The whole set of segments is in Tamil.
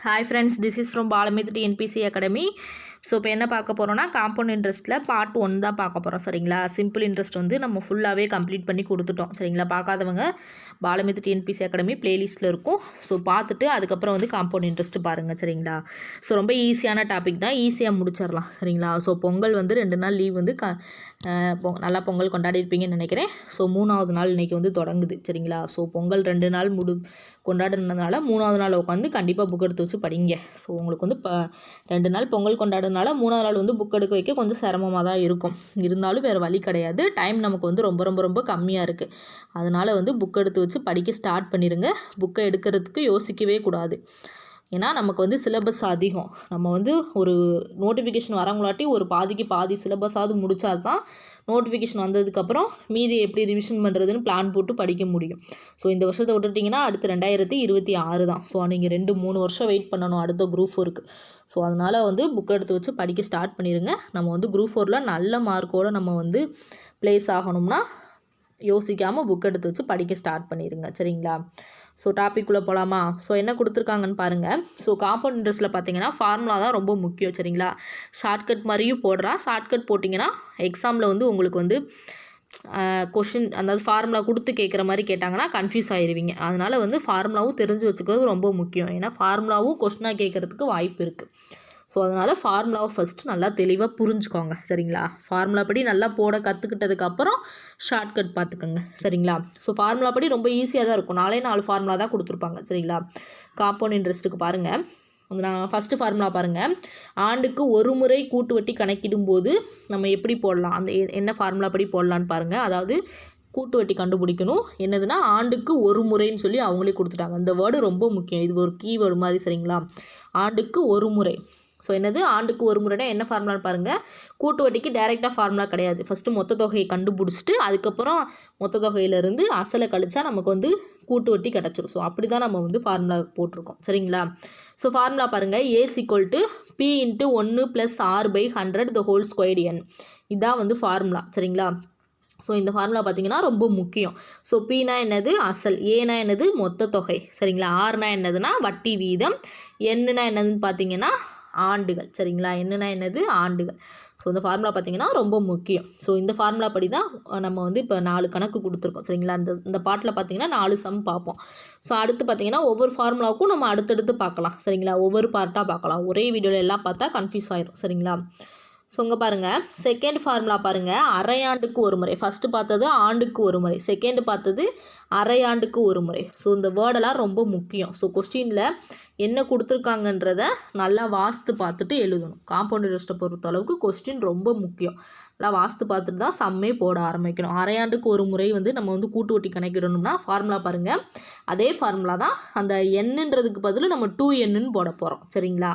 Hi friends, this is from Balamith NPC Academy. So இப்போ என்ன பார்க்க போகிறோன்னா காம்பவுண்ட் இன்ட்ரெஸ்ட்டில் பார்ட் 1 தான் பார்க்க போகிறோம். சரிங்களா? சிம்பிள் இன்ட்ரெஸ்ட் வந்து நம்ம ஃபுல்லாகவே கம்ப்ளீட் பண்ணி கொடுத்துட்டோம். சரிங்களா? பார்க்காதவங்க பாலமித் டிஎன்பிசி அகாடமி பிளேலிஸ்ட்டில் இருக்கும். ஸோ பார்த்துட்டு அதுக்கப்புறம் வந்து காம்பவுண்ட் இன்ட்ரெஸ்ட் பாருங்கள். சரிங்களா? ஸோ ரொம்ப ஈஸியான டாபிக் தான், ஈஸியாக முடிச்சிடலாம். சரிங்களா? ஸோ பொங்கல் வந்து 2 நாள் லீவ் வந்து நல்லா பொங்கல் கொண்டாடிருப்பீங்கன்னு நினைக்கிறேன். ஸோ 3வது நாள் இன்றைக்கி வந்து தொடங்குது. சரிங்களா? ஸோ பொங்கல் 2 நாள் கொண்டாடுனதுனால 3வது நாள் உட்காந்து கண்டிப்பாக புக் எடுத்து வச்சு படிங்க. ஸோ உங்களுக்கு வந்து 2 நாள் பொங்கல் கொண்டாடுறதுனால 3வது நாள் வந்து புக் எடுக்க வைக்க கொஞ்சம் சிரமமாக தான் இருக்கும். இருந்தாலும் வேறு வழி கிடையாது. டைம் நமக்கு வந்து ரொம்ப ரொம்ப ரொம்ப கம்மியாக இருக்குது. அதனால் வந்து புக் எடுத்து வச்சு படிக்க ஸ்டார்ட் பண்ணிடுங்க. புக்கை எடுக்கிறதுக்கு யோசிக்கவே கூடாது. ஏன்னா நமக்கு வந்து சிலபஸ் அதிகம். நம்ம வந்து ஒரு நோட்டிஃபிகேஷன் வரவங்களாட்டி ஒரு பாதிக்கு பாதி சிலபஸாவது முடித்தா தான் நோட்டிஃபிகேஷன் வந்ததுக்கப்புறம் மீதி எப்படி ரிவிஷன் பண்ணுறதுன்னு பிளான் போட்டு படிக்க முடியும். ஸோ இந்த வருஷத்தை விட்டுட்டிங்கன்னா அடுத்து 2026 தான். ஸோ நீங்கள் 2-3 வருஷம் வெயிட் பண்ணணும் அடுத்த குரூப் 4க்கு. ஸோ அதனால் வந்து புக் எடுத்து வச்சு படிக்க ஸ்டார்ட் பண்ணிடுங்க. நம்ம வந்து குரூப் 4ல் நல்ல மார்க்கோடு நம்ம வந்து ப்ளேஸ் ஆகணும்னா யோசிக்காமல் புக் எடுத்து வச்சு படிக்க ஸ்டார்ட் பண்ணிடுங்க. சரிங்களா? ஸோ டாபிக்குள்ளே போகலாமா? ஸோ என்ன கொடுத்துருக்காங்கன்னு பாருங்கள். ஸோ காம்பவுண்ட் இன்ட்ரெஸ்ட்டில் பார்த்தீங்கன்னா ஃபார்முலா தான் ரொம்ப முக்கியம். சரிங்களா? ஷார்ட்கட் மாதிரியும் போடுறான். ஷார்ட்கட் போட்டிங்கன்னா எக்ஸாமில் வந்து உங்களுக்கு வந்து கொஷின் அதாவது ஃபார்முலா கொடுத்து கேட்குற மாதிரி கேட்டாங்கன்னா கன்ஃபியூஸ் ஆகிடுவீங்க. அதனால் வந்து ஃபார்முலாவும் தெரிஞ்சு வச்சுக்கிறது ரொம்ப முக்கியம். ஏன்னா ஃபார்முலாவும் கொஷினாக கேட்குறதுக்கு வாய்ப்பு இருக்குது. ஸோ அதனால் ஃபார்முலாவை ஃபஸ்ட்டு நல்லா தெளிவாக புரிஞ்சுக்கோங்க. சரிங்களா? ஃபார்முலா படி நல்லா போட கற்றுக்கிட்டதுக்கப்புறம் ஷார்ட்கட் பார்த்துக்கோங்க. சரிங்களா? ஸோ ஃபார்முலா படி ரொம்ப ஈஸியாக தான் இருக்கும். 4 ஃபார்முலா தான் கொடுத்துருப்பாங்க. சரிங்களா? காம்பவுண்ட் இன்ட்ரெஸ்ட்டுக்கு பாருங்கள். நான் ஃபஸ்ட்டு ஃபார்முலா பாருங்கள். ஆண்டுக்கு ஒரு முறை கூட்டு வட்டி கணக்கிடும்போது நம்ம எப்படி போடலாம், அந்த என்ன ஃபார்முலா படி போடலான்னு பாருங்கள். அதாவது கூட்டு வட்டி கண்டுபிடிக்கணும். என்னதுன்னா ஆண்டுக்கு ஒரு முறைன்னு சொல்லி அவங்களே கொடுத்துட்டாங்க. இந்த வேர்டு ரொம்ப முக்கியம். இது ஒரு கீவேர்டு மாதிரி. சரிங்களா? ஆண்டுக்கு ஒரு முறை. ஸோ என்னது ஆண்டுக்கு ஒரு முறைனா என்ன ஃபார்முலான்னு பாருங்கள். கூட்டு வட்டிக்கு டைரெக்டாக ஃபார்முலா கிடையாது. ஃபஸ்ட்டு மொத்த தொகையை கண்டுபிடிச்சிட்டு அதுக்கப்புறம் மொத்த தொகையிலேருந்து அசலை கழிச்சா நமக்கு வந்து கூட்டு வட்டி கிடச்சிரும். ஸோ அப்படி தான் நம்ம வந்து ஃபார்முலா போட்டிருக்கோம். சரிங்களா? ஸோ ஃபார்முலா பாருங்கள். A = P × 1 + R/100 the whole squared n. இதுதான் வந்து ஃபார்முலா. சரிங்களா? ஸோ இந்த ஃபார்முலா பார்த்திங்கன்னா ரொம்ப முக்கியம். ஸோ Pனா என்னது அசல், ஏனா என்னது மொத்த தொகை. சரிங்களா? ஆர்னா என்னதுன்னா வட்டி வீதம், என்னன்னா என்னதுன்னு பார்த்தீங்கன்னா ஆண்டுகள். சரிங்களா? என்னன்னா என்னது ஆண்டுகள். ஸோ இந்த ஃபார்முலா பார்த்திங்கன்னா ரொம்ப முக்கியம். ஸோ இந்த ஃபார்முலா படி தான் நம்ம வந்து இப்போ 4 கணக்கு கொடுத்துருக்கோம். சரிங்களா? இந்த பாட்டில் பார்த்திங்கன்னா 4 சம் பார்ப்போம். ஸோ அடுத்து பார்த்திங்கன்னா ஒவ்வொரு ஃபார்முலாவுக்கும் நம்ம அடுத்தடுத்து பார்க்கலாம். சரிங்களா? ஒவ்வொரு பார்ட்டாக பார்க்கலாம். ஒரே வீடியோவில் எல்லாம் பார்த்தா கன்ஃபியூஸ் ஆயிரும். சரிங்களா? ஸோ இங்கே பாருங்கள். செகண்ட் ஃபார்முலா பாருங்கள். அரையாண்டுக்கு ஒரு முறை. ஃபஸ்ட்டு பார்த்தது ஆண்டுக்கு ஒரு முறை, செகண்டு பார்த்தது அரையாண்டுக்கு ஒரு முறை. ஸோ இந்த வேர்டெல்லாம் ரொம்ப முக்கியம். ஸோ கொஸ்டினில் என்ன கொடுத்துருக்காங்கன்றத நல்லா வாஸ்து பார்த்துட்டு எழுதணும். காம்பவுண்ட் இன்ட்ரெஸ்ட்டை பொறுத்த அளவுக்கு கொஸ்டின் ரொம்ப முக்கியம். நல்லா வாஸ்து பார்த்துட்டு தான் சம்மே போட ஆரம்பிக்கணும். அரையாண்டுக்கு ஒரு முறை வந்து நம்ம வந்து கூட்டு வட்டி கணக்கிடணும்னா ஃபார்முலா பாருங்கள். அதே ஃபார்முலா தான். அந்த என்னன்றதுக்கு பதில் நம்ம 2n போட போகிறோம். சரிங்களா?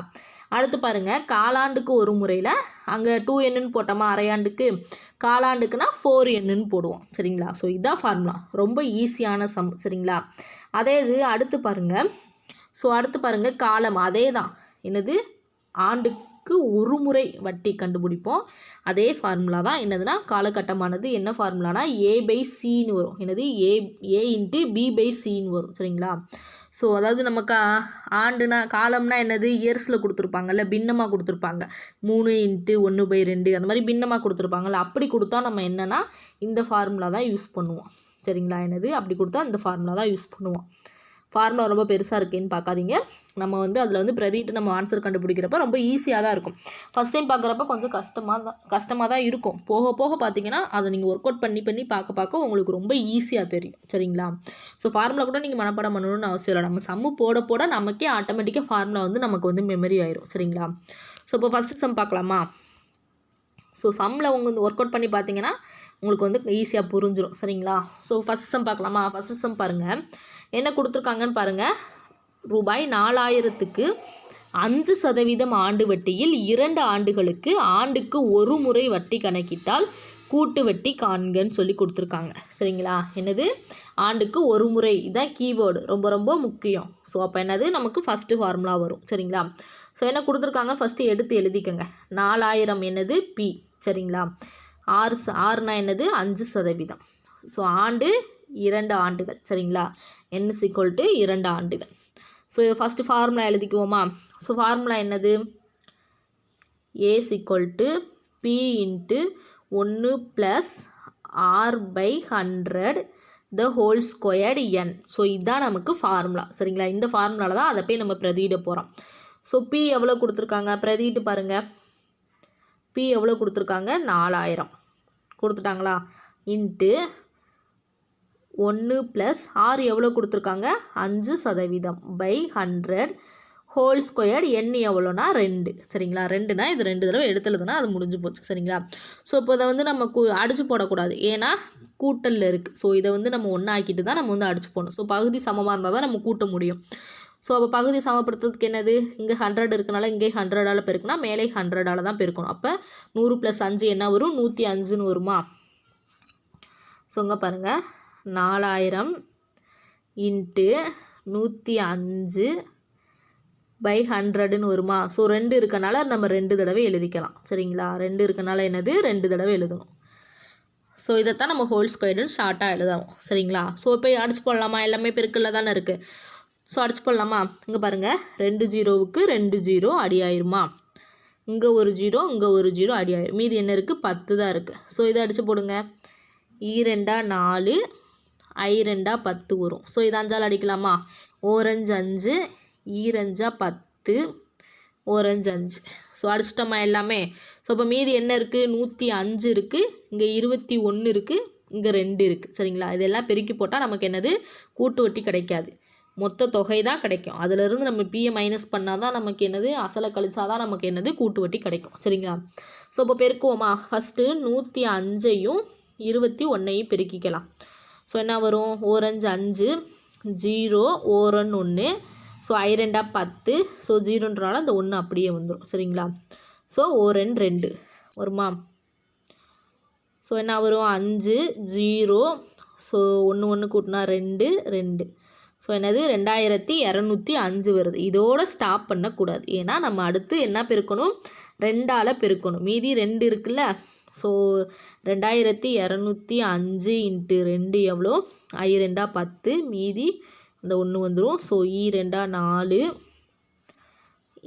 அடுத்து பாருங்கள். காலாண்டுக்கு ஒரு முறையில் அங்கே 2n போட்டோமா அரையாண்டுக்கு, காலாண்டுக்குனா 4n போடுவோம். சரிங்களா? ஸோ இதுதான் ஃபார்முலா. ரொம்ப ஈஸியான சம். சரிங்களா? அதே இது அடுத்து பாருங்கள். ஸோ அடுத்து பாருங்கள் காலம் அதே தான். என்னது ஆண்டுக்கு ஒரு முறை வட்டி கண்டுபிடிப்போம். அதே ஃபார்முலா தான். என்னதுன்னா காலகட்டமானது என்ன ஃபார்முலானா A/Cன்னு வரும். என்னது A × B/Cன்னு வரும். சரிங்களா? ஸோ அதாவது நமக்கு ஆண்டுனா காலம்னா என்னது இயர்ஸில் கொடுத்துருப்பாங்கல்ல, பின்னமாக கொடுத்துருப்பாங்க. 3 × 1/2 அந்த மாதிரி பின்னமாக கொடுத்துருப்பாங்கல்ல. அப்படி கொடுத்தா நம்ம என்னென்னா இந்த ஃபார்முலா தான் யூஸ் பண்ணுவோம். சரிங்களா? என்னது அப்படி கொடுத்தா இந்த ஃபார்முலா தான் யூஸ் பண்ணுவோம். ஃபார்முலா ரொம்ப பெருசாக இருக்கேன்னு பார்க்காதீங்க. நம்ம வந்து அதில் வந்து பிரதிட்டு நம்ம ஆன்சர் கண்டுபிடிக்கிறப்ப ரொம்ப ஈஸியாக தான் இருக்கும். ஃபஸ்ட் டைம் பார்க்குறப்ப கொஞ்சம் கஷ்டமாக தான் இருக்கும். போக போக பார்த்தீங்கன்னா அதை நீங்கள் ஒர்க் அவுட் பண்ணி பார்க்க உங்களுக்கு ரொம்ப ஈஸியாக தெரியும். சரிங்களா? ஸோ ஃபார்முலா கூட நீங்கள் மனப்பாடம் பண்ணணும்னு அவசியம் இல்லை. நம்ம சம்மு போட நமக்கே ஆட்டோமேட்டிக்காக ஃபார்முலா வந்து நமக்கு வந்து மெமரி ஆயிரும். சரிங்களா? ஸோ இப்போ ஃபஸ்ட்டு சம் பார்க்கலாமா? ஸோ சம்மில் உங்கள் ஒர்க் அவுட் பண்ணி பார்த்தீங்கன்னா உங்களுக்கு வந்து ஈஸியாக புரிஞ்சிடும். சரிங்களா? ஸோ ஃபஸ்ட் சம் பார்க்கலாமா? ஃபஸ்ட்டு சம் பாருங்கள். என்ன கொடுத்துருக்காங்கன்னு பாருங்கள். ரூபாய் 4000க்கு 5% ஆண்டு வட்டியில் 2 ஆண்டுகளுக்கு ஆண்டுக்கு ஒரு முறை வட்டி கணக்கிட்டால் கூட்டு வட்டி காண்கன்னு சொல்லி கொடுத்துருக்காங்க. சரிங்களா? என்னது ஆண்டுக்கு ஒரு முறை. இதுதான் கீவேர்டு, ரொம்ப ரொம்ப முக்கியம். ஸோ அப்போ என்னது நமக்கு ஃபஸ்ட்டு ஃபார்முலா வரும். சரிங்களா? ஸோ என்ன கொடுத்துருக்காங்க ஃபஸ்ட்டு எடுத்து எழுதிக்கங்க. 4000 என்னது P. சரிங்களா? ஆறுனா என்னது 5%. ஸோ ஆண்டு 2 ஆண்டுகள். சரிங்களா? n = 2 ஆண்டுகள். ஸோ ஃபஸ்ட்டு ஃபார்முலா எழுதிக்குவோமா? ஸோ ஃபார்முலா என்னது? A = P × 1 + R/100 the whole squared n. So இதுதான் நமக்கு ஃபார்முலா. சரிங்களா? இந்த ஃபார்முலாவில் தான் அதை போய் நம்ம பிரதியிட போகிறோம். ஸோ P எவ்வளோ கொடுத்துருக்காங்க? பிரதியிட்டு பாருங்கள். P எவ்வளோ கொடுத்துருக்காங்க? 4000 கொடுத்துட்டாங்களா? இன்ட்டு 1 + R எவ்வளோ கொடுத்துருக்காங்க? 5% ஹோல் ஸ்கொயர் n எவ்வளோனா 2. சரிங்களா? 2னா இது 2 தடவை எடுத்துலதுன்னா அது முடிஞ்சு போச்சு. சரிங்களா? ஸோ இப்போ இதை வந்து நம்ம அடிச்சு போடக்கூடாது, ஏன்னா கூட்டலில் இருக்குது. ஸோ இதை வந்து நம்ம ஒன்றாக்கிட்டு தான் நம்ம வந்து அடிச்சு போடணும். ஸோ பகுதி சமமாக இருந்தால் தான் நம்ம கூட்ட முடியும். ஸோ அப்போ பகுதி சமப்படுத்துறதுக்கு என்னது? இங்கே 100 இருக்கனால இங்கே 100ஆல் பெருக்குனா மேலே 100ஆல் தான் பெருக்கணும். அப்போ 100 + 5 என்ன வரும்? 105ன்னு வருமா? ஸோ இங்கே பாருங்கள், 4000 × 105/100ன்னு வருமா? ஸோ 2 இருக்கனால நம்ம 2 தடவை எழுதிக்கலாம். சரிங்களா? 2 இருக்கனால என்னது? 2 தடவை எழுதணும். ஸோ இதைத்தான் நம்ம ஹோல் ஸ்கொயர்டுன்னு ஷார்ட்டாக எழுதணும். சரிங்களா? ஸோ இப்போ அடிச்சு போடலாமா? எல்லாமே பெருக்கில் தானே இருக்குது. ஸோ அடிச்சு போடலாமா? இங்கே பாருங்கள், 2 0க்கு 2 0 அடி ஆயிருமா? இங்கே ஒரு 0, இங்கே ஒரு 0 அடி ஆயிரும். மீதி என்ன இருக்குது? 10 தான் இருக்குது. ஸோ இதை அடித்து போடுங்க. 2 4, I2 10 வரும். ஸோ இது 5ஆல் அடிக்கலாமா? ஓரஞ்சு 5, ஈரஞ்சா 10, ஓரஞ்சு 5. ஸோ அடிச்சிட்டோமா எல்லாமே? ஸோ இப்போ மீதி என்ன இருக்குது? 105 இருக்குது, இங்கே 21 இருக்குது, இங்கே 2 இருக்குது. சரிங்களா? இதெல்லாம் பெருக்கி போட்டால் நமக்கு என்னது? கூட்டு வட்டி கிடைக்காது, மொத்த தொகை தான் கிடைக்கும். அதிலிருந்து நம்ம பியை மைனஸ் பண்ணால் தான் நமக்கு என்னது? அசலை கழிச்சா தான் நமக்கு என்னது? கூட்டு வட்டி கிடைக்கும். சரிங்களா? ஸோ இப்போ பெருக்குவோமா? ஃபஸ்ட்டு 105ஐயும் 21ஐயும் பெருக்கிக்கலாம். ஸோ என்ன வரும்? ஓரஞ்சு 5, 0, ஓரன் 1. So I2 10. ஸோ 0ன்றனால அந்த 1 அப்படியே வந்துடும். சரிங்களா? ஸோ ஓரன் 2 வருமா? ஸோ என்ன வரும்? 5, 0. ஸோ 1 1 கூட்டினா 2 2. ஸோ என்னது? 2205 வருது. இதோடு ஸ்டாப் பண்ணக்கூடாது, ஏன்னா நம்ம அடுத்து என்ன பெருக்கணும்? 2ஆல் பெருக்கணும். மீதி 2 இருக்குல்ல. ஸோ 2205 × 2 எவ்வளோ? I2 10, மீதி இந்த 1 வந்துடும். So E2 4,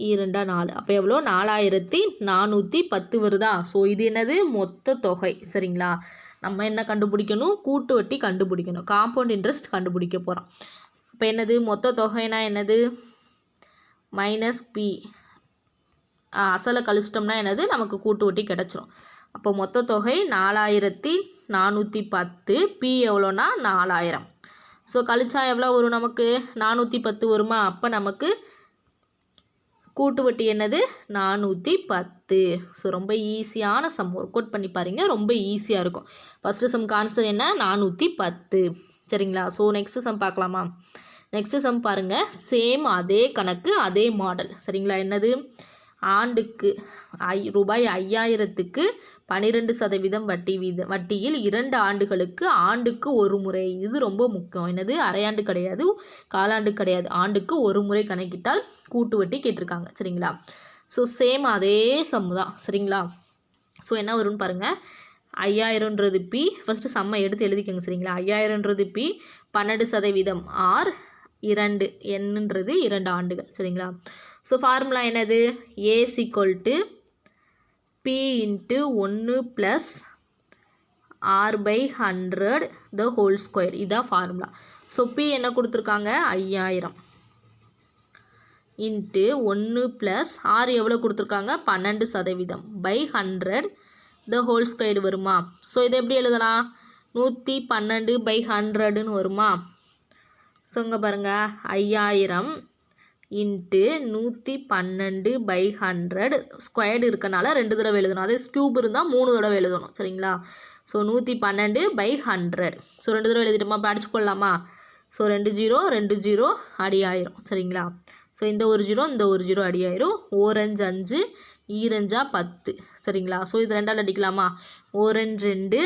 E2 4. அப்போ எவ்வளோ? 4410 வருதா? ஸோ இது என்னது? மொத்த தொகை. சரிங்களா? நம்ம என்ன கண்டுபிடிக்கணும்? கூட்டு வட்டி கண்டுபிடிக்கணும், காம்பவுண்ட் இன்ட்ரெஸ்ட் கண்டுபிடிக்க போகிறோம். இப்போ என்னது? மொத்த தொகைனா என்னது? -P. அசலை கழிச்சிட்டோம்னா என்னது? நமக்கு கூட்டு வட்டி கிடச்சிரும். அப்போ மொத்த தொகை 4410. P எவ்வளோனா 4000. ஸோ கழிச்சா எவ்வளோ வரும் நமக்கு? 410 வருமா? அப்போ நமக்கு கூட்டு வட்டி என்னது? 410. ஸோ ரொம்ப ஈஸியான சம், ஒர்க் அவுட் பண்ணி பாருங்க, ரொம்ப ஈஸியாக இருக்கும். ஃபஸ்ட்டு சம் ஆன்சர் என்ன? 410. சரிங்களா? ஸோ நெக்ஸ்ட்டு சம் பார்க்கலாமா? நெக்ஸ்ட்டு சம் பாருங்கள். சேம் அதே கணக்கு, அதே மாடல். சரிங்களா? என்னது? ஆண்டுக்கு ரூபாய் 5000க்கு 12% வட்டியில் 2 ஆண்டுகளுக்கு ஆண்டுக்கு ஒரு முறை. இது ரொம்ப முக்கியம். என்னது? அரையாண்டு கிடையாது, காலாண்டு கிடையாது, ஆண்டுக்கு ஒரு முறை கணக்கிட்டால் கூட்டு வட்டி கேட்டிருக்காங்க. சரிங்களா? ஸோ சேம் அதே சம் தான். சரிங்களா? ஸோ என்ன வரும்னு பாருங்கள். 5000ன்றது P. ஃபஸ்ட்டு சம்மை எடுத்து எழுதிக்கோங்க. சரிங்களா? 5000ன்றது P, 12% R, 2 என்னன்றது 2 ஆண்டுகள். சரிங்களா? ஸோ ஃபார்முலா என்னது? A = P × 1 + R/100 the whole square. இதுதான் ஃபார்முலா. ஸோ P என்ன கொடுத்துருக்காங்க? 5000 × 1 + R எவ்வளோ கொடுத்துருக்காங்க? 12% the whole square வருமா? ஸோ இதை எப்படி எழுதலாம்? 112/100ன்னு வருமா? ஸோ இங்கே பாருங்கள், 5000 × 112/100 ஸ்கொயர்டு இருக்கனால 2 தடவை எழுதணும். அதே க்யூப் இருந்தால் 3 தடவை எழுதணும். சரிங்களா? ஸோ 112/100. ஸோ 2 தடவை எழுதிட்டோமா? இப்போ அடிச்சு போடலாமா? ஸோ 2 0 2 0 அடி ஆயிரும். சரிங்களா? ஸோ இந்த ஒரு 0 இந்த ஒரு 0 அடி ஆயிரும். ஓரஞ்சு 5, ஈரஞ்சா 10. சரிங்களா? ஸோ இது 2ஆல் அடிக்கலாமா? ஓரஞ்சு 2,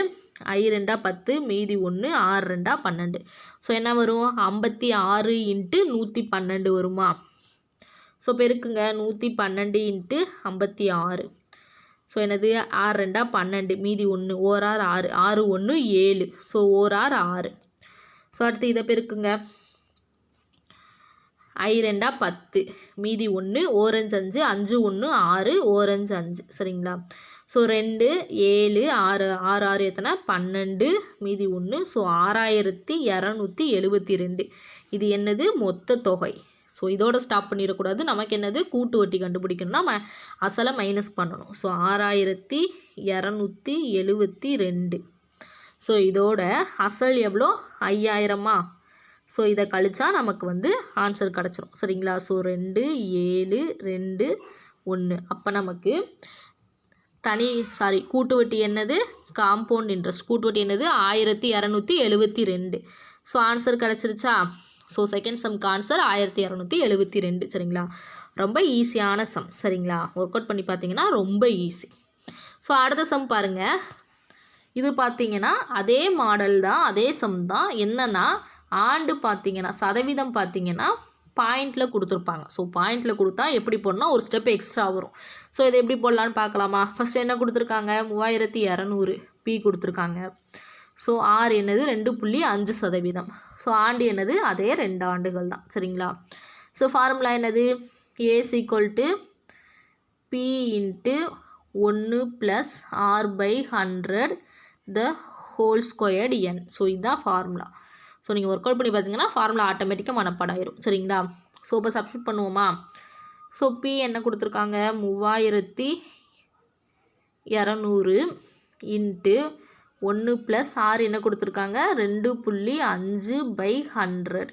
I2 10, மீதி 1, R2 12. ஸோ என்ன வரும்? 56 × 112 வருமா? ஸோ பெருக்குங்க. 112 × 56. ஸோ என்னது? R2 12, மீதி 1, ஓரார் 6, 6 1 7. ஸோ ஓரார் 6. ஸோ அடுத்து இதை பெருக்குங்க. ஐ ரெண்டா 10 மீதி 1 ஓரஞ்சு 5 5 1 6 ஓரஞ்சு 5 சரிங்களா. ஸோ 2 7 6 6 6 எத்தனை 12 மீதி 1 ஸோ 6272. இது என்னது மொத்த தொகை. ஸோ இதோட ஸ்டாப் பண்ணிடக்கூடாது. நமக்கு என்னது கூட்டு வட்டி கண்டுபிடிக்கணும்னா நம்ம அசலை மைனஸ் பண்ணணும். ஸோ 6272. ஸோ இதோட அசல் எவ்வளோ 5000மா. ஸோ இதை கழிச்சா நமக்கு வந்து ஆன்சர் கிடச்சிரும் சரிங்களா. ஸோ 2 7 2 1. அப்போ நமக்கு கூட்டு வட்டி என்னது காம்பவுண்ட் இன்ட்ரெஸ்ட் கூட்டு வட்டி என்னது 1272. ஸோ ஆன்சர் கிடச்சிருச்சா. ஸோ செகண்ட் சம்க்கு ஆன்சர் 1272 சரிங்களா. ரொம்ப ஈஸியான சம் சரிங்களா. ஒர்க் அவுட் பண்ணி பார்த்தீங்கன்னா ரொம்ப ஈஸி. ஸோ அடுத்த சம் பாருங்கள். இது பார்த்தீங்கன்னா அதே மாடல் தான், அதே சம் தான். என்னென்னா ஆண்டு பார்த்தீங்கன்னா சதவீதம் பார்த்தீங்கன்னா பாயிண்டில் கொடுத்துருப்பாங்க. ஸோ பாயிண்டில் கொடுத்தா எப்படி போடணும், ஒரு ஸ்டெப் எக்ஸ்ட்ரா வரும். ஸோ இதை எப்படி போடலான்னு பார்க்கலாமா. ஃபஸ்ட்டு என்ன கொடுத்துருக்காங்க 3200 பி கொடுத்துருக்காங்க. ஸோ ஆர் என்னது 2.5%. ஸோ ஆண்டு என்னது அதே 2 ஆண்டுகள் தான் சரிங்களா. ஸோ ஃபார்முலா என்னது A = P × 1 + r/100 the whole squared n. So இதுதான் ஃபார்முலா. ஸோ நீங்கள் ஒர்க் அவுட் பண்ணி பார்த்தீங்கன்னா ஃபார்முலா ஆட்டோமேட்டிக்காக மனப்பாடாயிரும் சரிங்களா. ஸோ இப்போ சப்ஸ்டியூட் பண்ணுவோமா. ஸோ பி என்ன கொடுத்துருக்காங்க 3200 × 1 + r என்ன கொடுத்துருக்காங்க 2.5/100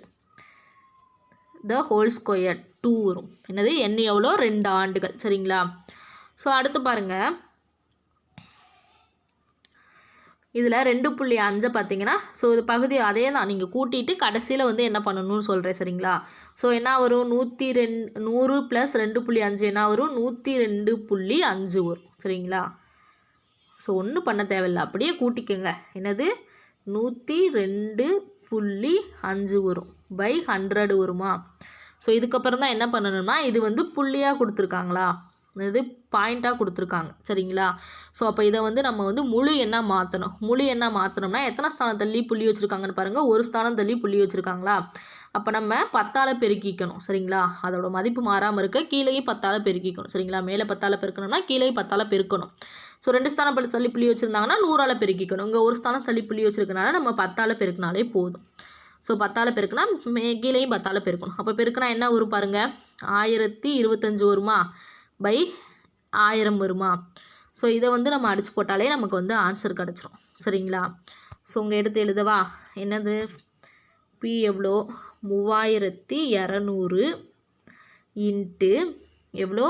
த ஹோல் ஸ்கொயர் 2 வரும். என்னது n எவ்வளோ 2 ஆண்டுகள் சரிங்களா. ஸோ அடுத்து பாருங்கள். இதில் 2.5 பார்த்தீங்கன்னா ஸோ இது பகுதி அதே தான், நீங்கள் கூட்டிட்டு கடைசியில் வந்து என்ன பண்ணணும்னு சொல்கிறேன் சரிங்களா. ஸோ என்ன வரும் 100 + 2.5 என்ன வரும் 102.5 வரும் சரிங்களா. ஸோ ஒன்றும் பண்ண தேவையில்லை, அப்படியே கூட்டிக்கோங்க. என்னது 102.5 வரும் /100 வருமா. ஸோ இதுக்கப்புறம் தான் என்ன பண்ணணும்னா இது வந்து புள்ளியாக கொடுத்துருக்காங்களா, இது பாயிண்ட்டாக கொடுத்துருக்காங்க சரிங்களா. ஸோ அப்போ இதை வந்து நம்ம வந்து முழு எண்ணாக மாற்றணும். முழு எண்ணாக மாற்றணும்னா எத்தனை ஸ்தானம் தள்ளி புள்ளி வச்சுருக்காங்கன்னு பாருங்கள். ஒரு ஸ்தானம் தள்ளி புள்ளி வச்சுருக்காங்களா. அப்போ நம்ம 10ஆல் பெருக்கிக்கணும் சரிங்களா. அதோட மதிப்பு மாறாமல் இருக்க கீழேயும் 10ஆல் பெருக்கிக்கணும் சரிங்களா. மேலே 10ஆல் பெருக்கணும்னா கீழேயும் 10ஆல் பெருக்கணும். ஸோ 2 ஸ்தானம் தள்ளி புள்ளி வச்சுருந்தாங்கன்னா 100ஆல் பெருக்கிக்கணும். இங்கே ஒரு ஸ்தானம் தள்ளி புள்ளி வச்சுருக்கனால நம்ம 10ஆல் பெருக்கினாலே போதும். ஸோ 10ஆல் பெருக்குனா கீழேயும் 10ஆல் பெருக்கணும். அப்போ பெருக்குனா என்ன வரும் பாருங்கள் 1025 வருமா /1000 வருமா. ஸோ இதை வந்து நம்ம அடிச்சு போட்டாலே நமக்கு வந்து ஆன்சர் கிடச்சிரும் சரிங்களா. ஸோ உங்கள் எடுத்து எழுதவா. என்னது பி எவ்வளோ 3200 × எவ்வளோ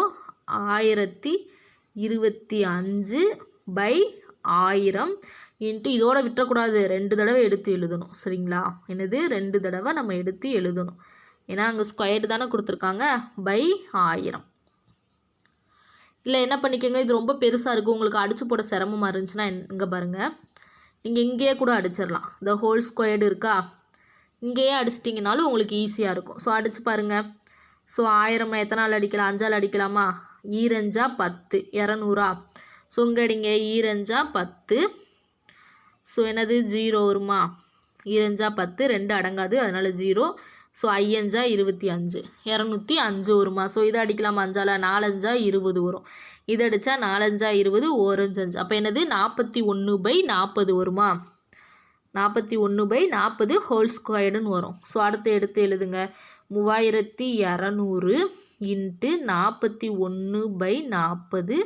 1025/1000 இதோட விட்டுறக்கூடாது, 2 தடவை எடுத்து எழுதணும் சரிங்களா. என்னது 2 தடவை நம்ம எடுத்து எழுதணும். ஏன்னா அங்கே ஸ்கொயர்டு தானே கொடுத்துருக்காங்க /1000. இல்லை என்ன பண்ணிக்கோங்க, இது ரொம்ப பெருசாக இருக்குது உங்களுக்கு அடிச்சு போட சிரமமாக இருந்துச்சுன்னா இங்கே பாருங்கள், நீங்கள் இங்கேயே கூட அடிச்சிடலாம். த ஹோல் ஸ்கொயர்டு இருக்கா, இங்கேயே அடிச்சிட்டிங்கனாலும் உங்களுக்கு ஈஸியாக இருக்கும். ஸோ அடித்து பாருங்கள். ஸோ 1000 எத்தனை அடிக்கலாம் 5ஆல் அடிக்கலாமா. 2 10 200. ஸோ இங்கே அடிங்க 2 10. ஸோ என்னது 0 வருமா. 2 10 2 அடங்காது அதனால் 0. ஸோ 5 25 205 வருமா. ஸோ இதை அடிக்கலாமா 5ஆல் 4 20 வரும். இதை அடித்தா 4 20 ஓரஞ்சு 5. அப்போ என்னது 41/40 வருமா. 41/40 ஹோல் ஸ்கொயர்டுன்னு வரும். ஸோ அடுத்து எடுத்து எழுதுங்க 3200 × 41/40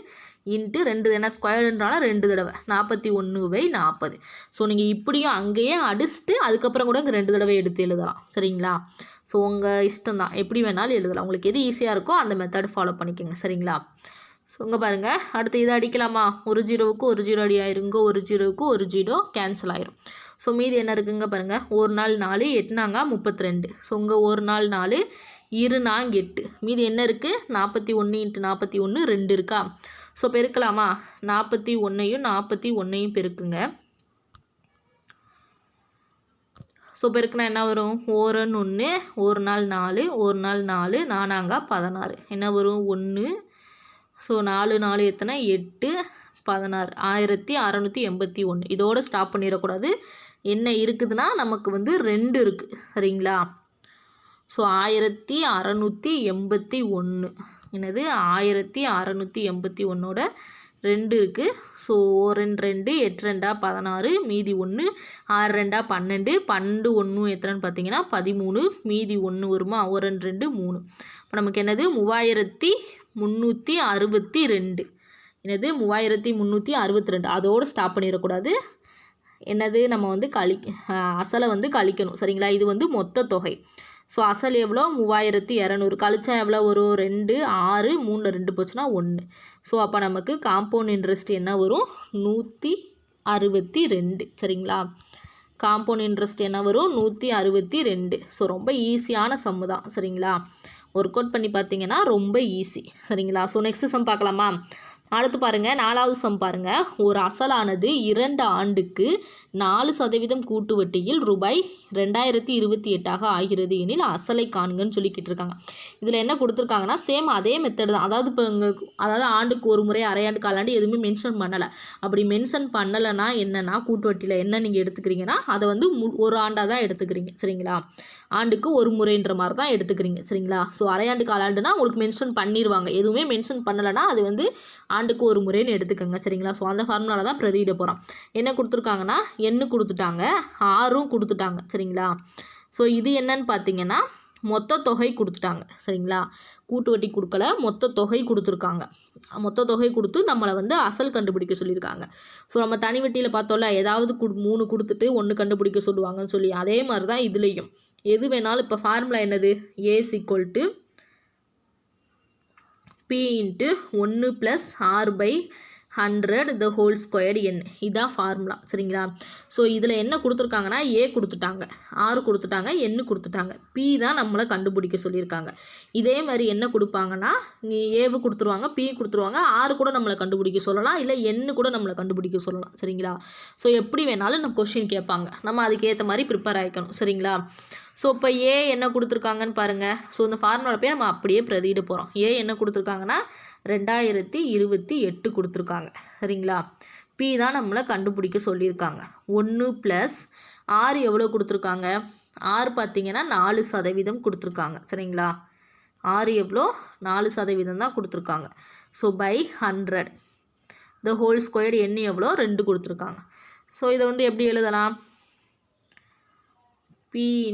× 2 ஏன்னா ஸ்கொயர்டுனால 2 தடவை 41/40. ஸோ நீங்கள் இப்படியும் அங்கேயே அடிச்சுட்டு அதுக்கப்புறம் கூட இங்கே 2 தடவை எடுத்து எழுதலாம் சரிங்களா. ஸோ உங்கள் இஷ்டம் தான், எப்படி வேணாலும் எழுதலாம். உங்களுக்கு எது ஈஸியாக இருக்கோ அந்த மெத்தட் ஃபாலோ பண்ணிக்கோங்க சரிங்களா. ஸோ இங்கே பாருங்கள். அடுத்து இதை அடிக்கலாமா. ஒரு 0க்கு ஒரு 0 அடி ஆயிருங்க, ஒரு 0க்கு ஒரு 0 கேன்சல் ஆயிரும். ஸோ மீதி என்ன இருக்குங்க பாருங்கள். 1 நாள் 4 8 நாங்க 32. ஸோ இங்கே 1 நாள் 4 2 நாங்க 8. மீதி என்ன இருக்குது 41 × 41 2 இருக்கா. ஸோ பெருக்கலாமா. 41ஐயும் 41ஐயும் பெருக்குங்க. ஸோ பெருக்குனா என்ன வரும் 1 1 1 நாள் 4 1 நாள் 4 4 16 என்ன வரும் 1. ஸோ 4 4 எத்தனை 8 16 1681. இதோடு ஸ்டாப் பண்ணிடக்கூடாது. என்ன இருக்குதுன்னா நமக்கு வந்து 2 இருக்குது சரிங்களா. ஸோ 1681 என்னது 1681ஓட 2 இருக்குது. ஸோ 1 2 8 2 16 மீதி 1 6 2 12 12 1 எத்தனைன்னு பார்த்தீங்கன்னா 13 மீதி 1 வருமா 1 2 3. இப்போ நமக்கு என்னது 3362 என்னது 3362. அதோடு ஸ்டாப் பண்ணிடக்கூடாது. என்னது நம்ம வந்து அசலை வந்து கழிக்கணும் சரிங்களா. இது வந்து மொத்த தொகை. ஸோ அசல் எவ்வளோ 3200 கழிச்சா எவ்வளோ வரும் 2 6 3 2 போச்சுன்னா 1. ஸோ அப்போ நமக்கு காம்பவுண்ட் இன்ட்ரெஸ்ட் என்ன வரும் 162 சரிங்களா. காம்பவுண்ட் இன்ட்ரெஸ்ட் என்ன வரும் 162. ஸோ ரொம்ப ஈஸியான சம்மு தான் சரிங்களா. ஒர்க் அவுட் பண்ணி பார்த்தீங்கன்னா ரொம்ப ஈஸி சரிங்களா. ஸோ நெக்ஸ்ட் சம் பார்க்கலாமா. அடுத்து பாருங்கள் 4வது சம் பாருங்கள். ஒரு அசலானது 2 ஆண்டுக்கு 4% கூட்டு வட்டியில் ரூபாய் 2028 ஆகிறது எனில் அசலை காண்கன்னு சொல்லிக்கிட்டு இருக்காங்க. இதில் என்ன கொடுத்துருக்காங்கன்னா சேம் அதே மெத்தட் தான். அதாவது இப்போ அதாவது ஆண்டுக்கு ஒரு முறை அரையாண்டு காலாண்டு எதுவுமே மென்ஷன் பண்ணலை. அப்படி மென்ஷன் பண்ணலைன்னா என்னென்னா கூட்டு வட்டியில் என்ன நீங்கள் எடுத்துக்கிறீங்கன்னா அதை வந்து ஒரு ஆண்டாக தான் எடுத்துக்கிறீங்க சரிங்களா. ஆண்டுக்கு ஒரு முறைன்ற மாதிரி தான் எடுத்துக்கிறீங்க சரிங்களா. ஸோ அரையாண்டு காலாண்டுனா உங்களுக்கு மென்ஷன் பண்ணிடுவாங்க. எதுவுமே மென்ஷன் பண்ணலைன்னா அது வந்து ஆண்டுக்கு ஒரு முறைன்னு எடுத்துக்கோங்க சரிங்களா. ஸோ அந்த ஃபார்முலாவில் தான் பிரதியிட போகிறோம். என்ன கொடுத்துருக்காங்கன்னா எண்ணு கொடுத்துட்டாங்க, ஆறும் கொடுத்துட்டாங்க சரிங்களா. ஸோ இது என்னன்னு பார்த்தீங்கன்னா மொத்த தொகை கொடுத்துட்டாங்க சரிங்களா. கூட்டு வட்டி கொடுக்கல, மொத்த தொகை கொடுத்துருக்காங்க. மொத்த தொகை கொடுத்து நம்மளை வந்து அசல் கண்டுபிடிக்க சொல்லியிருக்காங்க. ஸோ நம்ம தனி வட்டியில் பார்த்தோம்ல ஏதாவது 3 கொடுத்துட்டு 1 கண்டுபிடிக்க சொல்லுவாங்கன்னு சொல்லி, அதே மாதிரி தான் இதுலேயும் எது வேணாலும். இப்போ ஃபார்முலா என்னது A = P × 1 + R/100 the whole squared n. இதுதான் ஃபார்முலா சரிங்களா. ஸோ இதில் என்ன கொடுத்துருக்காங்கன்னா A கொடுத்துட்டாங்க, R கொடுத்துட்டாங்க, N கொடுத்துட்டாங்க. P தான் நம்மளை கண்டுபிடிக்க சொல்லியிருக்காங்க. இதே மாதிரி என்ன கொடுப்பாங்கன்னா ஏவு கொடுத்துருவாங்க, P கொடுத்துருவாங்க, R கூட நம்மளை கண்டுபிடிக்க சொல்லலாம், இல்லை N கூட நம்மளை கண்டுபிடிக்க சொல்லலாம் சரிங்களா. ஸோ எப்படி வேணாலும் நம்ம கொஸ்டின் கேட்பாங்க, நம்ம அதுக்கேற்ற மாதிரி ப்ரிப்பேர் ஆகிக்கணும் சரிங்களா. ஸோ இப்போ ஏ என்ன கொடுத்துருக்காங்கன்னு பாருங்கள். ஸோ இந்த ஃபார்முலா போய் நம்ம அப்படியே பிரதியிட போகிறோம். ஏ என்ன கொடுத்துருக்காங்கன்னா 2028 கொடுத்துருக்காங்க சரிங்களா. பி தான் நம்மளை கண்டுபிடிக்க சொல்லியிருக்காங்க. 1 + R எவ்வளோ கொடுத்துருக்காங்க, R பார்த்திங்கன்னா 4% கொடுத்துருக்காங்க சரிங்களா. R எவ்வளோ 4% தான் கொடுத்துருக்காங்க. So /100 the whole squared n எவ்வளோ 2 கொடுத்துருக்காங்க. ஸோ இதை வந்து எப்படி எழுதலாம், P ×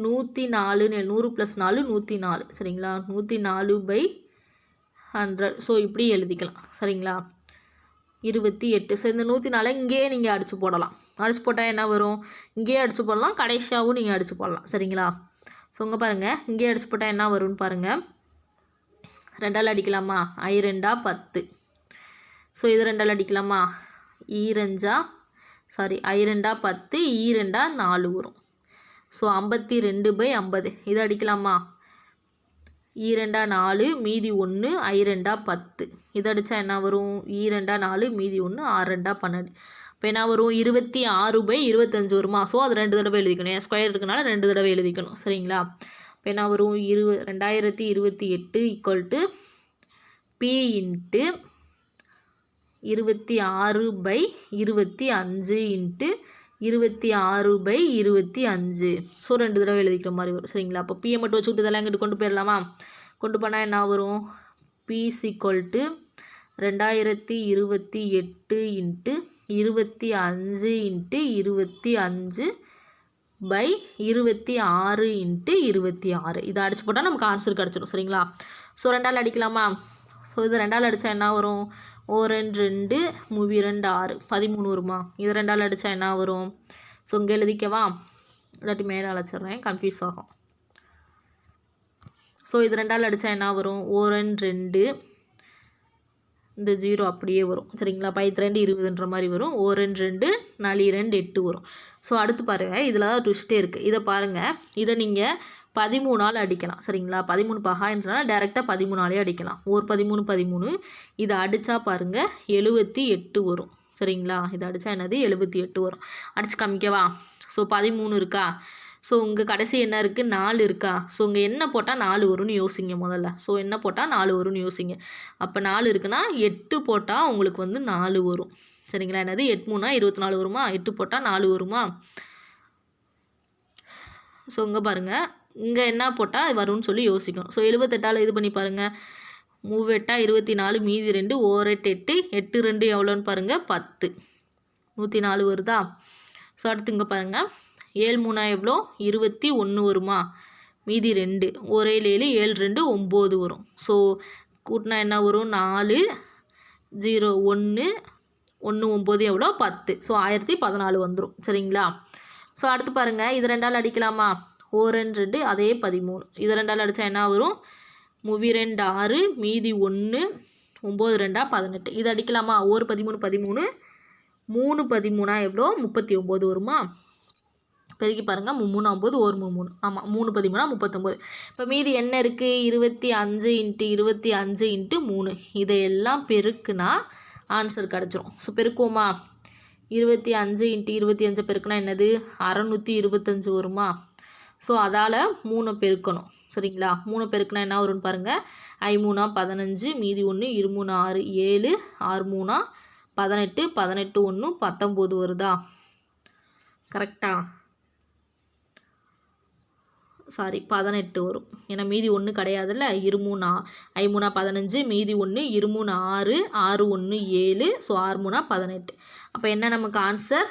104 100 + 4 104 சரிங்களா. 104/100. ஸோ இப்படி எழுதிக்கலாம் சரிங்களா. 28. ஸோ இந்த 104 இங்கேயே நீங்கள் அடித்து போடலாம். அடித்து போட்டால் என்ன வரும், இங்கேயே அடித்து போடலாம், கடைசியாகவும் நீங்கள் அடித்து போடலாம் சரிங்களா. ஸோ இங்கே பாருங்கள், இங்கேயே அடித்து போட்டால் என்ன வரும்னு பாருங்கள். 2ஆல் அடிக்கலாமா, I2 10. ஸோ இது 2ஆல் அடிக்கலாமா, I2 10, E2 4 வரும். ஸோ 52/50. இதை அடிக்கலாமா, E2 4 மீதி 1 I2 10. இதை அடித்தா என்ன வரும், E2 4 மீதி 1 R2 12. இப்போ என்ன வரும் 26/25 வருமா. ஸோ அது 2 தடவை எழுதிக்கணும், என் ஸ்கொயர் இருக்கனால 2 தடவை எழுதிக்கணும் சரிங்களா. இப்போ என்ன வரும் 2028 = P × 26/25 26/25. ஸோ 2 தடவை எழுதிக்கிற மாதிரி வரும் சரிங்களா. அப்போ பியை மட்டும் வச்சுக்கிட்டு இதெல்லாம் இங்கிட்டு கொண்டு போயிடலாமா. கொண்டு போனால் என்ன வரும், P = 2028 × 25/26 இதை அடிச்சு போட்டால் நமக்கு ஆன்சர் கிடச்சிடும் சரிங்களா. ஸோ 2ஆல் அடிக்கலாமா. ஸோ இது 2ஆல் அடித்தா என்ன வரும், 1 2 3 2 6 13 வருமா. இது 2ஆல் அடித்தா என்ன வரும், ஸோ இங்கே எழுதிக்கவா, இல்லாட்டி மேலே அழைச்சிட்றேன் கன்ஃபியூஸ் ஆகும். ஸோ இது 2ஆல் அடித்தா என்ன வரும், 1 2 இந்த 0 அப்படியே வரும் சரிங்களா. 2 20ன்ற மாதிரி வரும். 1 2 4 2 8 வரும். ஸோ அடுத்து பாருங்கள், இதில் தான் ட்விஸ்ட்டே இருக்குது. இதை பாருங்கள், இதை நீங்கள் 13ஆல் அடிக்கலாம் சரிங்களா. 13 பகான்றனால டேரெக்டாக 13ஆலே அடிக்கலாம். 13 13. இதை அடித்தா பாருங்கள் 78 வரும் சரிங்களா. இதை அடித்தா என்னது 78 வரும். அடித்து காமிக்கவா. ஸோ 13 இருக்கா, ஸோ உங்கள் கடைசி என்ன இருக்குது 4 இருக்கா. ஸோ உங்கள் என்ன போட்டால் 4 வரும்னு யோசிங்க முதல்ல. ஸோ என்ன போட்டால் 4 வரும்னு யோசிங்க. அப்போ 4 இருக்குன்னா 8 போட்டால் உங்களுக்கு வந்து 4 வரும் சரிங்களா. என்னது 8 3 24 வருமா. 8 போட்டால் 4 வருமா. ஸோ இங்கே பாருங்கள் இங்கே என்ன போட்டால் வரும்னு சொல்லி யோசிக்கணும். ஸோ 78ஆல் இது பண்ணி பாருங்கள். 3 24 மீதி 2 8 8 8 2 எவ்வளோன்னு பாருங்கள் 10 104 வருதா. ஸோ அடுத்து இங்கே பாருங்கள் 7 3 எவ்வளோ 21 வருமா, மீதி 2 1 7 7 2 9 வரும். ஸோ கூட்டினா என்ன வரும் 4 0 1 1 9 எவ்வளோ 10. ஸோ 1014 வந்துடும் சரிங்களா. ஸோ அடுத்து பாருங்கள் இது 2ஆல் அடிக்கலாமா, 1 2 அதே 13. இது 2ஆல் அடித்தா என்ன வரும் 3 2 6 மீதி 1 9 2 18. இது அடிக்கலாமா 1 13 13 3 13 எவ்வளோ 39 வருமா. பெருக்கி பாருங்கள் 3 9 1 3 ஆமாம் 3 13 39. இப்போ மீதி என்ன இருக்குது 25 × 25 × 3. இதையெல்லாம் பெருக்குனா ஆன்சர் கிடச்சிரும். ஸோ பெருக்குவோமா 25 × 25 பெருக்குனா என்னது 625 வருமா. ஸோ அதால் 3 பெருக்கணும் சரிங்களா. 3 பெருக்குனா என்ன வரும்னு பாருங்கள் 5 3 15 மீதி 1 2 3 6 7 6 3 18 18 1 19 வருதா. கரெக்டா, சாரி 18 வரும். ஏன்னா மீதி 1 கிடையாதுல்ல. 2 3 5 3 15 மீதி 1 2 3 6 6 1 7. ஸோ 6 3 18. அப்போ என்ன நமக்கு ஆன்சர்,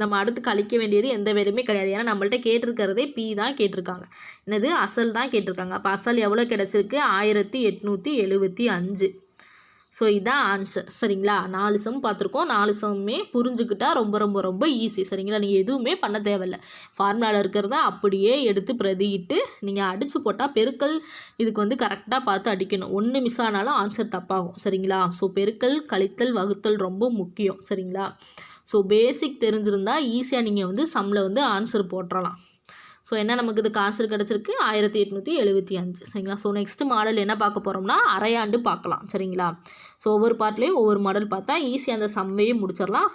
நம்ம அடுத்து கழிக்க வேண்டியது எந்த வேலையுமே கிடையாது. ஏன்னா நம்மள்ட்ட கேட்டிருக்கிறதே பி தான் கேட்டிருக்காங்க, என்னது அசல் தான் கேட்டிருக்காங்க. அப்போ அசல் எவ்வளோ கிடச்சிருக்கு 1875. ஸோ இதுதான் ஆன்சர் சரிங்களா. 4 சம் பார்த்துருக்கோம். 4 சம்மே புரிஞ்சுக்கிட்டா ரொம்ப ரொம்ப ரொம்ப ஈஸி சரிங்களா. நீங்கள் எதுவுமே பண்ண தேவையில்லை. ஃபார்முலாவில் இருக்கிறத அப்படியே எடுத்து பிரதியிட்டு நீங்கள் அடித்து போட்டால் பெருக்கல் இதுக்கு வந்து கரெக்டாக பார்த்து அடிக்கணும். 1 மிஸ் ஆனாலும் ஆன்சர் தப்பாகும் சரிங்களா. ஸோ பெருக்கல் கழித்தல் வகுத்தல் ரொம்ப முக்கியம் சரிங்களா. ஸோ பேசிக் தெரிஞ்சிருந்தால் ஈஸியாக நீங்கள் வந்து சம்மில் வந்து ஆன்சர் போட்டுறலாம். ஸோ என்ன நமக்கு இதுக்கு ஆன்சர் கிடச்சிருக்கு 1875 சரிங்களா. ஸோ நெக்ஸ்ட் மாடல் என்ன பார்க்க போகிறோம்னா அரையாண்டு பார்க்கலாம் சரிங்களா. ஸோ ஒவ்வொரு பார்ட்லேயும் ஒவ்வொரு மாடல் பார்த்தா ஈஸியாக அந்த சம்மையே முடிச்சிடலாம்.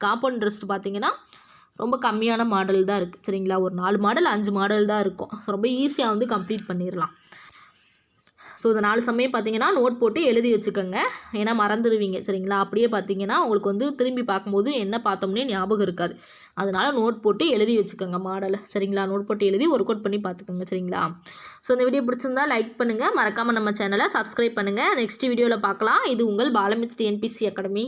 காம்பவுண்ட் இன்ட்ரெஸ்ட் பார்த்தீங்கன்னா ரொம்ப கம்மியான மாடல் தான் இருக்குது சரிங்களா. ஒரு 4 மாடல் 5 மாடல் தான் இருக்கும். ரொம்ப ஈஸியாக வந்து கம்ப்ளீட் பண்ணிடலாம். ஸோ இந்த 4 சமயம் பார்த்தீங்கன்னா நோட் போட்டு எழுதி வச்சுக்கோங்க, ஏன்னா மறந்துடுவீங்க சரிங்களா. அப்படியே பார்த்தீங்கன்னா உங்களுக்கு வந்து திரும்பி பார்க்கும்போது என்ன பார்த்தோம்னே ஞாபகம் இருக்காது. அதனால் நோட் போட்டு எழுதி வச்சுக்கோங்க மாடலை சரிங்களா. நோட் போட்டு எழுதி ஒர்க் அவுட் பண்ணி பார்த்துக்கோங்க சரிங்களா. ஸோ இந்த வீடியோ பிடிச்சிருந்தா லைக் பண்ணுங்கள், மறக்காமல் நம்ம சேனலை சப்ஸ்கிரைப் பண்ணுங்கள். நெக்ஸ்ட் வீடியோவில் பார்க்கலாம். இது உங்கள் பாலமித்ரா டிஎன்பிஎஸ்சி அகாடமி.